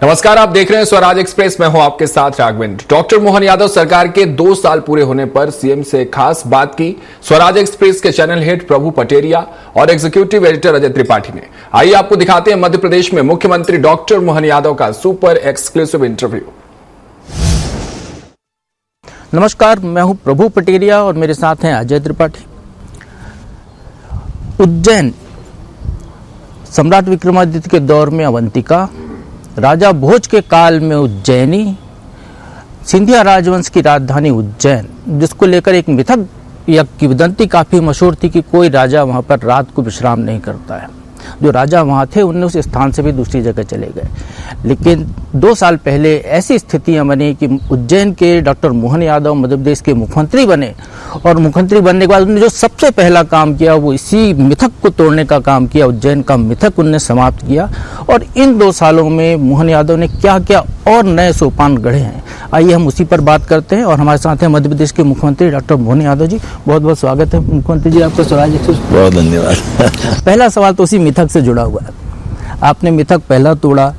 नमस्कार, आप देख रहे हैं स्वराज एक्सप्रेस। मैं हूं आपके साथ राघवेंद्र। डॉक्टर मोहन यादव सरकार के 2 साल पूरे होने पर सीएम से खास बात की स्वराज एक्सप्रेस के चैनल हेड प्रभु पटेरिया और एग्जीक्यूटिव एडिटर अजय त्रिपाठी ने। आइए आपको दिखाते हैं मध्य प्रदेश में मुख्यमंत्री डॉक्टर मोहन यादव का सुपर एक्सक्लूसिव इंटरव्यू। नमस्कार, मैं हूं प्रभु पटेरिया और मेरे साथ हैं अजय त्रिपाठी। उज्जैन सम्राट विक्रमादित्य के दौर में अवंतिका, राजा भोज के काल में उज्जैनी, सिंधिया राजवंश की राजधानी उज्जैन, जिसको लेकर एक मिथक या किंवदंती काफी मशहूर थी कि कोई राजा वहां पर रात को विश्राम नहीं करता है। जो राजा वहां थे उनने उस स्थान से भी दूसरी जगह चले गए। लेकिन 2 साल पहले ऐसी स्थितियां बनी कि उज्जैन के डॉक्टर मोहन यादव मध्य प्रदेश के मुख्यमंत्री बने और मुख्यमंत्री बनने के बाद उन्होंने जो सबसे पहला काम किया वो इसी मिथक को तोड़ने का काम किया। उज्जैन का मिथक उन्होंने समाप्त किया और इन 2 सालों में मोहन यादव ने क्या क्या और नए सोपान गढ़े हैं, आइए हम उसी पर बात करते हैं। और हमारे साथ हैं मध्य प्रदेश के मुख्यमंत्री डॉक्टर मोहन यादव जी। बहुत बहुत स्वागत है मुख्यमंत्री जी आपका स्वराज एक्सप्रेस। बहुत धन्यवाद। पहला सवाल तो उसी मिथक से जुड़ा हुआ है। आपने मिथक पहला तोड़ा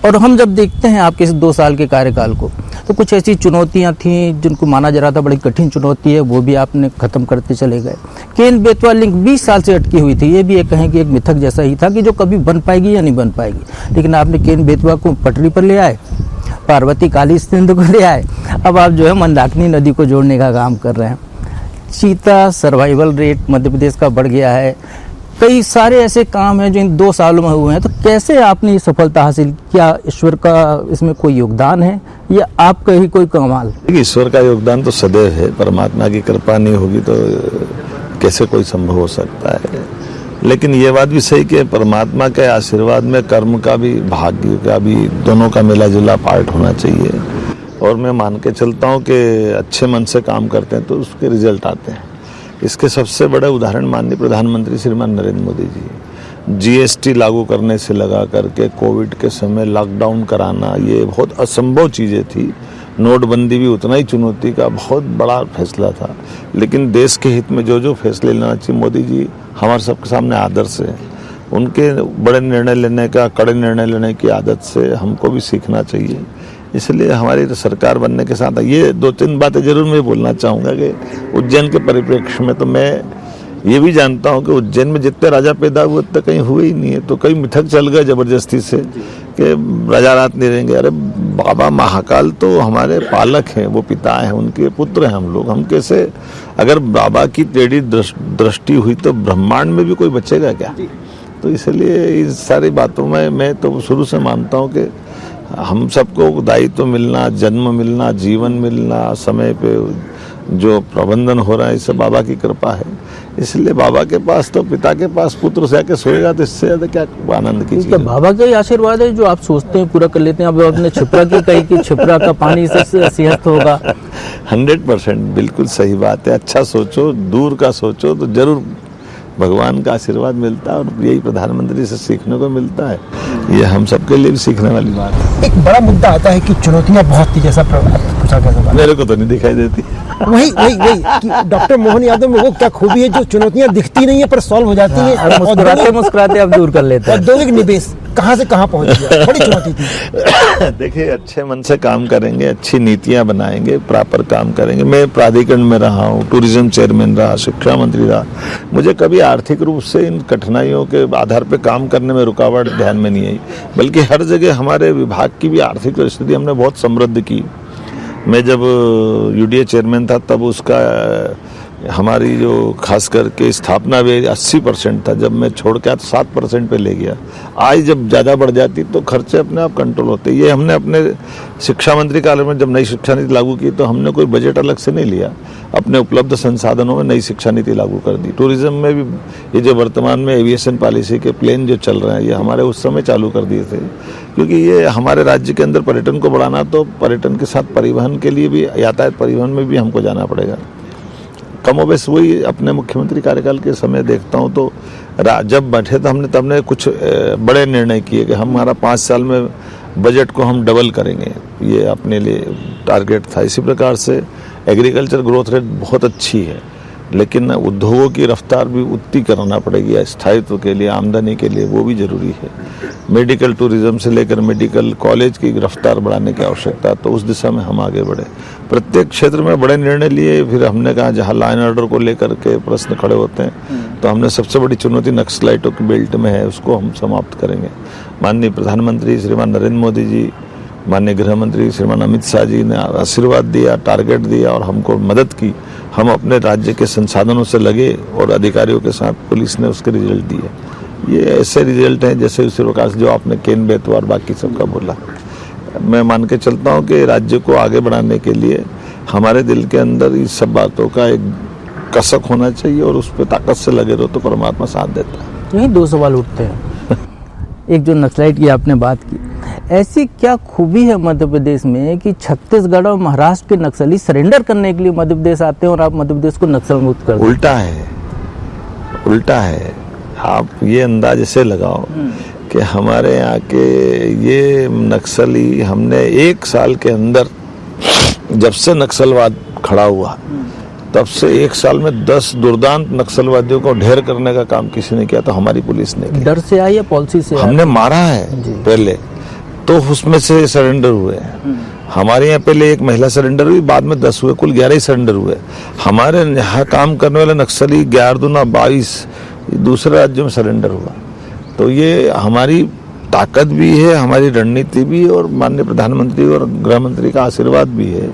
और हम जब देखते हैं आपके इस 2 साल के कार्यकाल को तो कुछ ऐसी चुनौतियां थीं जिनको माना जा रहा था बड़ी कठिन चुनौती है, वो भी आपने खत्म करते चले गए। केन बेतवा लिंक 20 साल से अटकी हुई थी, ये भी कहें कि एक मिथक जैसा ही था कि जो कभी बन पाएगी या नहीं बन पाएगी, लेकिन आपने केन बेतवा को पटरी पर ले आए, पार्वती काली सिंध को ले आए, अब आप जो है मंदाकिनी नदी को जोड़ने का काम कर रहे हैं। चीता सर्वाइवल रेट मध्य प्रदेश का बढ़ गया है। कई सारे ऐसे काम हैं जो इन 2 सालों में हुए हैं। तो कैसे आपने ये सफलता हासिल किया? ईश्वर का इसमें कोई योगदान है या आपका ही कोई कमाल? ईश्वर का योगदान तो सदैव है, परमात्मा की कृपा नहीं होगी तो कैसे कोई संभव हो सकता है। लेकिन ये बात भी सही कि परमात्मा के आशीर्वाद में कर्म का भी भाग्य का भी दोनों का मिला जुला पार्ट होना चाहिए। और मैं मान के चलता हूँ कि अच्छे मन से काम करते हैं तो उसके रिजल्ट आते हैं। इसके सबसे बड़े उदाहरण माननीय प्रधानमंत्री श्रीमान नरेंद्र मोदी जी, जीएसटी लागू करने से लगा करके कोविड के समय लॉकडाउन कराना, ये बहुत असंभव चीज़ें थी। नोटबंदी भी उतना ही चुनौती का बहुत बड़ा फैसला था। लेकिन देश के हित में जो जो फैसले लेना चाहिए, मोदी जी हमारे सबके सामने आदर्श है। उनके बड़े निर्णय लेने का, कड़े निर्णय लेने की आदत से हमको भी सीखना चाहिए। इसलिए हमारी सरकार बनने के साथ ये 2-3 बातें जरूर मैं बोलना चाहूँगा कि उज्जैन के परिप्रेक्ष्य में तो मैं ये भी जानता हूँ कि उज्जैन में जितने राजा पैदा हुए उतने कहीं हुए ही नहीं है। तो कई मिथक चल गए जबरदस्ती से कि राजा रात नहीं रहेंगे। अरे बाबा महाकाल तो हमारे पालक हैं, वो पिता हैं, उनके पुत्र हैं हम लोग। हम कैसे, अगर बाबा की टेढ़ी दृष्टि हुई तो ब्रह्मांड में भी कोई बचेगा क्या? तो इसलिए इस सारी बातों में मैं तो शुरू से मानता हूँ कि हम सबको दायित्व मिलना, जन्म मिलना, जीवन मिलना, समय पे जो प्रबंधन हो रहा है, इससे बाबा की कृपा है। इसलिए बाबा के पास तो पिता के पास पुत्र से आके सोएगा तो इससे ज्यादा क्या आनंद की चीज है। बाबा का ही आशीर्वाद है जो आप सोचते हैं पूरा कर लेते हैं। अब आपने छिपरा की कही कि छिपरा का पानी से सेहत होगा। 100% बिल्कुल सही बात है। अच्छा सोचो, दूर का सोचो तो जरूर भगवान का आशीर्वाद मिलता है और यही प्रधानमंत्री से सीखने को मिलता है। ये हम सबके लिए भी सीखने वाली बात है। एक बड़ा मुद्दा आता है कि चुनौतियां बहुत थी, जैसा पूछा गया। मेरे को तो नहीं दिखाई देती। वही कि डॉक्टर मोहन यादव में वो क्या खूबी है जो चुनौतियां दिखती नहीं है पर सॉल्व हो जाती हैं। मुस्कुराते मुस्कुराते आप दूर कर लेते हैं। औद्योगिक निवेश कहाँ से कहाँ पहुंच गया, बड़ी चुनौती थी। देखिए, अच्छे मन से काम करेंगे, अच्छी नीतियां बनाएंगे, प्रॉपर काम करेंगे। मैं प्राधिकरण में रहा हूँ, टूरिज्म चेयरमैन रहा, शिक्षा मंत्री रहा। मुझे कभी आर्थिक रूप से इन कठिनाइयों के आधार पर काम करने में रुकावट ध्यान में नहीं आई, बल्कि हर जगह हमारे विभाग की भी आर्थिक परिस्थिति हमने बहुत समृद्ध की। मैं जब यूडीए चेयरमैन था तब उसका हमारी जो खास करके स्थापना भी 80% था। जब मैं छोड़ के आया तो 7% पे ले गया। आज जब ज़्यादा बढ़ जाती तो खर्चे अपने आप कंट्रोल होते। ये हमने अपने शिक्षा मंत्री काल में जब नई शिक्षा नीति लागू की तो हमने कोई बजट अलग से नहीं लिया, अपने उपलब्ध संसाधनों में नई शिक्षा नीति लागू कर दी। टूरिज्म में भी ये जो वर्तमान में एविएशन पॉलिसी के प्लेन जो चल रहे हैं, ये हमारे उस समय चालू कर दिए थे, क्योंकि ये हमारे राज्य के अंदर पर्यटन को बढ़ाना, तो पर्यटन के साथ परिवहन के लिए भी, यातायात परिवहन में भी हमको जाना पड़ेगा। कमोबेश वही अपने मुख्यमंत्री कार्यकाल के समय देखता हूँ तो जब बैठे तो हमने कुछ बड़े निर्णय किए कि हमारा 5 साल में बजट को हम डबल करेंगे, ये अपने लिए टारगेट था। इसी प्रकार से एग्रीकल्चर ग्रोथ रेट बहुत अच्छी है। लेकिन उद्योगों की रफ्तार भी उतनी करना पड़ेगी स्थायित्व के लिए, आमदनी के लिए, वो भी जरूरी है। मेडिकल टूरिज्म से लेकर मेडिकल कॉलेज की रफ्तार बढ़ाने की आवश्यकता, तो उस दिशा में हम आगे बढ़े। प्रत्येक क्षेत्र में बड़े निर्णय लिए, फिर हमने कहा जहाँ लॉ एंड ऑर्डर को लेकर के प्रश्न खड़े होते हैं तो हमने सबसे बड़ी चुनौती नक्सलाइटों की बेल्ट में है, उसको हम समाप्त करेंगे। माननीय प्रधानमंत्री श्रीमान नरेंद्र मोदी जी, माननीय गृह मंत्री श्रीमान अमित शाह जी ने आशीर्वाद दिया, टारगेट दिया और हमको मदद की। हम अपने राज्य के संसाधनों से लगे और अधिकारियों के साथ पुलिस ने उसके रिजल्ट दिए। ये ऐसे रिजल्ट हैं जैसे उसी प्रकार से जो आपने केन बेतवा और बाकी सबका बोला। मैं मान के चलता हूँ कि राज्य को आगे बढ़ाने के लिए हमारे दिल के अंदर इस सब बातों का एक कसक होना चाहिए और उस पर ताकत से लगे रहो तो परमात्मा साथ देता है। यही दो सवाल उठते हैं। एक जो नक्सलाइट की आपने बात की, ऐसी क्या खूबी है मध्य प्रदेश में कि छत्तीसगढ़ और महाराष्ट्र के नक्सली सरेंडर करने के लिए मध्य प्रदेश आते हैं और आप मध्य प्रदेश को नक्सल मुक्त कर दें? उल्टा है। आप ये अंदाजे से लगाओ कि हमारे यहाँ के ये नक्सली, हमने 1 साल के अंदर जब से नक्सलवाद खड़ा हुआ तब से 1 साल में 10 दुर्दांत नक्सलवादियों को ढेर करने का काम किसी ने किया तो हमारी पुलिस ने किया। डर से आया या पॉलिसी से? हमने मारा है पहले, तो उसमें से सरेंडर हुए हैं। हमारे यहाँ पहले 1 महिला सरेंडर हुई, बाद में 10 हुए, कुल 11 ही सरेंडर हुए। हमारे यहाँ काम करने वाले नक्सली 11 दूना 22 दूसरे राज्यों में सरेंडर हुआ। तो ये हमारी ताकत भी है, हमारी रणनीति भी है और माननीय प्रधानमंत्री और गृह मंत्री का आशीर्वाद भी है।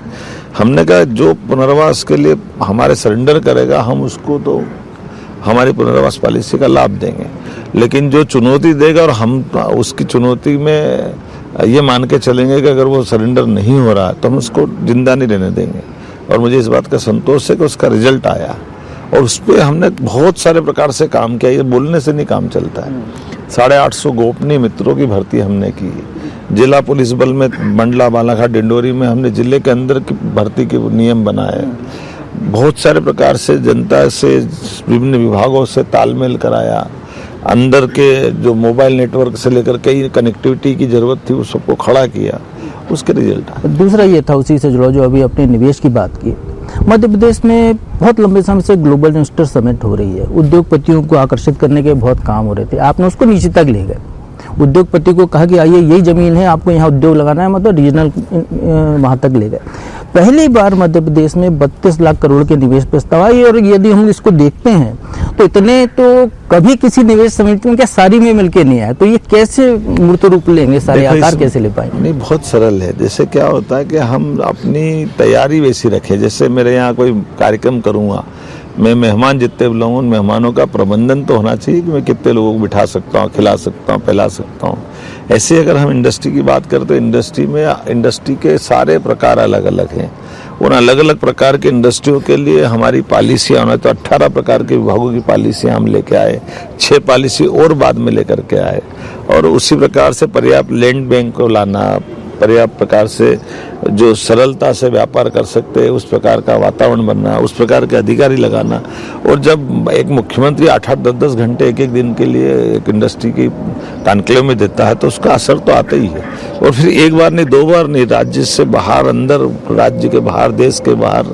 हमने कहा जो पुनर्वास के लिए हमारे सरेंडर करेगा हम उसको तो हमारी पुनर्वास पॉलिसी का लाभ देंगे, लेकिन जो चुनौती देगा और हम उसकी चुनौती में ये मान के चलेंगे कि अगर वो सरेंडर नहीं हो रहा तो हम उसको जिंदा नहीं रहने देंगे। और मुझे इस बात का संतोष है कि उसका रिजल्ट आया और उस पर हमने बहुत सारे प्रकार से काम किया। ये बोलने से नहीं काम चलता है। 850 गोपनीय मित्रों की भर्ती हमने की। जिला पुलिस बल में मंडला, बालाघाट, डिंडोरी में हमने जिले के अंदर की भर्ती के नियम बनाए। बहुत सारे प्रकार से जनता से, विभिन्न विभागों से तालमेल कराया। अंदर के जो मोबाइल नेटवर्क से लेकर कई कनेक्टिविटी की जरूरत थी उस सबको खड़ा किया, उसके रिजल्ट आए। दूसरा ये था उसी से जुड़ा जो अभी अपने निवेश की बात की। मध्य प्रदेश में बहुत लंबे समय से ग्लोबल इन्वेस्टर समिट हो रही है, उद्योगपतियों को आकर्षित करने के बहुत काम हो रहे थे, आपने उसको नीचे तक ले गए। उद्योगपति को कहा कि आइए यही जमीन है, आपको यहाँ उद्योग लगाना है, मतलब रीजनल वहां तक ले गए। पहली बार मध्य प्रदेश में 32 लाख करोड़ के निवेश प्रस्ताव आए और यदि हम इसको देखते हैं तो इतने तो कभी किसी निवेश समिति में क्या सारी में मिलके नहीं आया, तो ये कैसे मूर्त रूप लेंगे, सारे आकार कैसे ले पाएंगे? नहीं, बहुत सरल है। जैसे क्या होता है कि हम अपनी तैयारी वैसी रखें। जैसे मेरे यहाँ कोई कार्यक्रम करूँगा, मैं मेहमान जितने बुलाऊँ, उन मेहमानों का प्रबंधन तो होना चाहिए कि मैं कितने लोगों को बिठा सकता हूँ, खिला सकता हूँ, पिला सकता हूँ। ऐसे अगर हम इंडस्ट्री की बात करें तो इंडस्ट्री में इंडस्ट्री के सारे प्रकार अलग अलग हैं। उन अलग अलग प्रकार के इंडस्ट्रियों के लिए हमारी पॉलिसियाँ होना, तो 18 प्रकार के विभागों की पॉलिसियाँ हम लेके आए, 6 पॉलिसी और बाद में लेकर के आए। और उसी प्रकार से पर्याप्त लैंड बैंक को लाना, पर्याप्त प्रकार से जो सरलता से व्यापार कर सकते हैं उस प्रकार का वातावरण बनना, उस प्रकार के अधिकारी लगाना। और जब एक मुख्यमंत्री 8-8, 10-10 घंटे एक दिन के लिए एक इंडस्ट्री की कॉन्क्लेव में देता है तो उसका असर तो आता ही है। और फिर एक बार नहीं, 2 बार नहीं, राज्य से बाहर, अंदर राज्य के बाहर, देश के बाहर।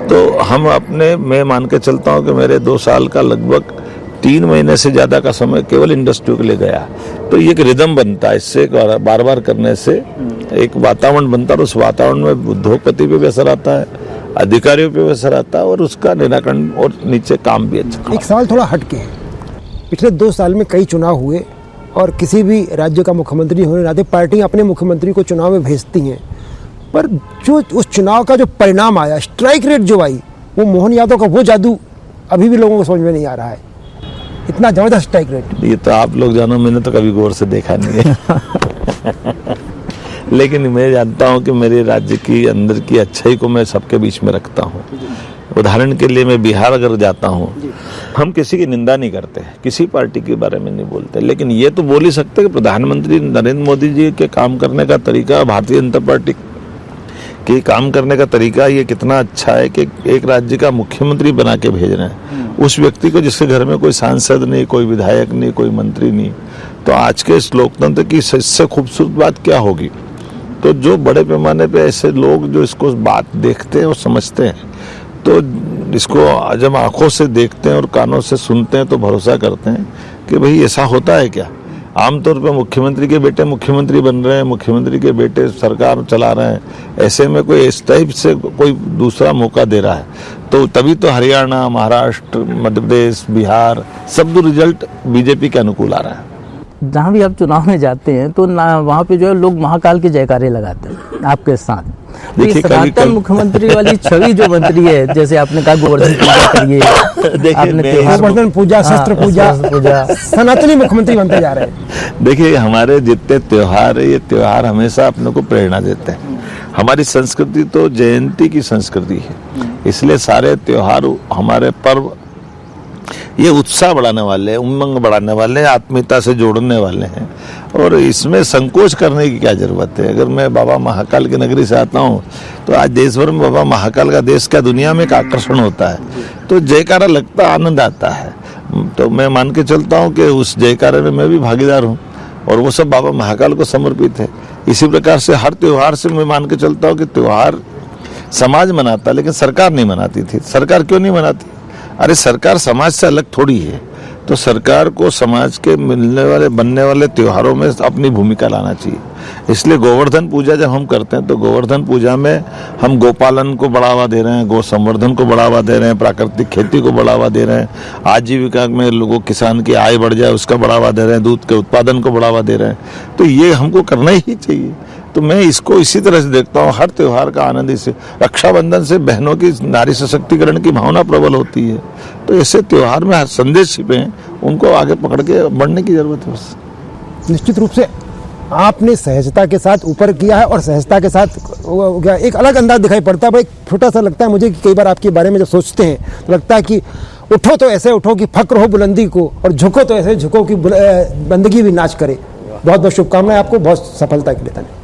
तो हम अपने, मैं मान के चलता हूँ कि मेरे 2 साल का लगभग 3 महीने से ज्यादा का समय केवल इंडस्ट्री के लिए गया। तो ये एक रिदम बनता है, इससे बार बार करने से एक वातावरण बनता है और उस वातावरण में उद्योगपति पे भी असर आता है, अधिकारियों पे भी असर आता है और उसका निराकरण और नीचे काम भी अच्छा। एक सवाल थोड़ा हटके है। पिछले 2 साल में कई चुनाव हुए और किसी भी राज्य का मुख्यमंत्री होने नाते पार्टियां अपने मुख्यमंत्री को चुनाव में भेजती हैं, पर जो उस चुनाव का जो परिणाम आया, स्ट्राइक रेट जो आई, वो मोहन यादव का वो जादू अभी भी लोगों को समझ में नहीं आ रहा है। इतना जबरदस्त स्ट्राइक रेट। ये तो आप लोग जानो, मैंने तो कभी गौर से देखा नहीं है। लेकिन मैं जानता हूं कि मेरे राज्य की अंदर की अच्छाई को मैं सबके बीच में रखता हूं। उदाहरण के लिए मैं बिहार अगर जाता हूं, हम किसी की निंदा नहीं करते, किसी पार्टी के बारे में नहीं बोलते, लेकिन ये तो बोल ही सकते कि प्रधानमंत्री नरेंद्र मोदी जी के काम करने का तरीका, भारतीय जनता पार्टी के काम करने का तरीका ये कितना अच्छा है कि एक राज्य का मुख्यमंत्री बना के भेज रहे हैं उस व्यक्ति को जिसके घर में कोई सांसद नहीं, कोई विधायक नहीं, कोई मंत्री नहीं। तो आज के इस लोकतंत्र की इससे खूबसूरत बात क्या होगी? तो जो बड़े पैमाने पे ऐसे लोग जो इसको बात देखते हैं और समझते हैं, तो इसको जब आंखों से देखते हैं और कानों से सुनते हैं तो भरोसा करते हैं कि भाई ऐसा होता है क्या। आमतौर पर मुख्यमंत्री के बेटे मुख्यमंत्री बन रहे हैं, मुख्यमंत्री के बेटे सरकार चला रहे हैं, ऐसे में कोई इस टाइप से कोई दूसरा मौका दे रहा है तो तभी तो हरियाणा, महाराष्ट्र, मध्य प्रदेश, बिहार सब रिजल्ट बीजेपी के अनुकूल आ रहा है। जहाँ भी आप चुनाव में जाते हैं तो वहाँ पे जो है लोग महाकाल के जयकारे लगाते हैं आपके साथ। तो ये सनातन मुख्यमंत्री वाली छवि जो बन रही है, जैसे आपने कहा गोवर्धन पूजा करिए, आपने गोवर्धन पूजा, शस्त्र पूजा, सनातनी मुख्यमंत्री बनते जा रहे हैं। देखिए हमारे जितने त्योहार है, ये त्योहार हमेशा अपने को प्रेरणा देते हैं। हमारी संस्कृति तो जयंती की संस्कृति है, इसलिए सारे त्योहार हमारे पर्व ये उत्साह बढ़ाने वाले हैं, उमंग बढ़ाने वाले हैं, आत्मीयता से जोड़ने वाले हैं और इसमें संकोच करने की क्या जरूरत है। अगर मैं बाबा महाकाल की नगरी से आता हूँ तो आज देश भर में बाबा महाकाल का देश का दुनिया में एक आकर्षण होता है, तो जयकारा लगता, आनंद आता है। तो मैं मान के चलता हूँ कि उस जयकारे में मैं भी भागीदार हूँ और वो सब बाबा महाकाल को समर्पित है। इसी प्रकार से हर त्योहार से मैं मान के चलता हूँ कि त्योहार समाज मनाता, लेकिन सरकार नहीं मनाती थी। सरकार क्यों नहीं मनाती? अरे सरकार समाज से अलग थोड़ी है, तो सरकार को समाज के मिलने वाले बनने वाले त्योहारों में अपनी भूमिका लाना चाहिए। इसलिए गोवर्धन पूजा जब हम करते हैं तो गोवर्धन पूजा में हम गोपालन को बढ़ावा दे रहे हैं, गौ संवर्धन को बढ़ावा दे रहे हैं, प्राकृतिक खेती को बढ़ावा दे रहे हैं, आजीविका में लोगों किसान की आय बढ़ जाए उसका बढ़ावा दे रहे हैं, दूध के उत्पादन को बढ़ावा दे रहे हैं। तो ये हमको करना ही चाहिए। तो मैं इसको इसी तरह से देखता हूँ, हर त्योहार का आनंद इसे, रक्षाबंधन से बहनों की नारी सशक्तिकरण की भावना प्रबल होती है। तो ऐसे त्योहार में हर संदेश छिपे हैं, उनको आगे पकड़ के बढ़ने की जरूरत है बस। निश्चित रूप से आपने सहजता के साथ ऊपर किया है और सहजता के साथ एक अलग अंदाज दिखाई पड़ता है। एक छोटा सा लगता है मुझे कि कई बार आपके बारे में जब सोचते हैं तो लगता है कि उठो तो ऐसे उठो कि फक्र हो बुलंदी को, और झुको तो ऐसे झुको कि बंदगी भी नाच करे। बहुत बहुत शुभकामनाएं आपको, बहुत सफलता के लिए।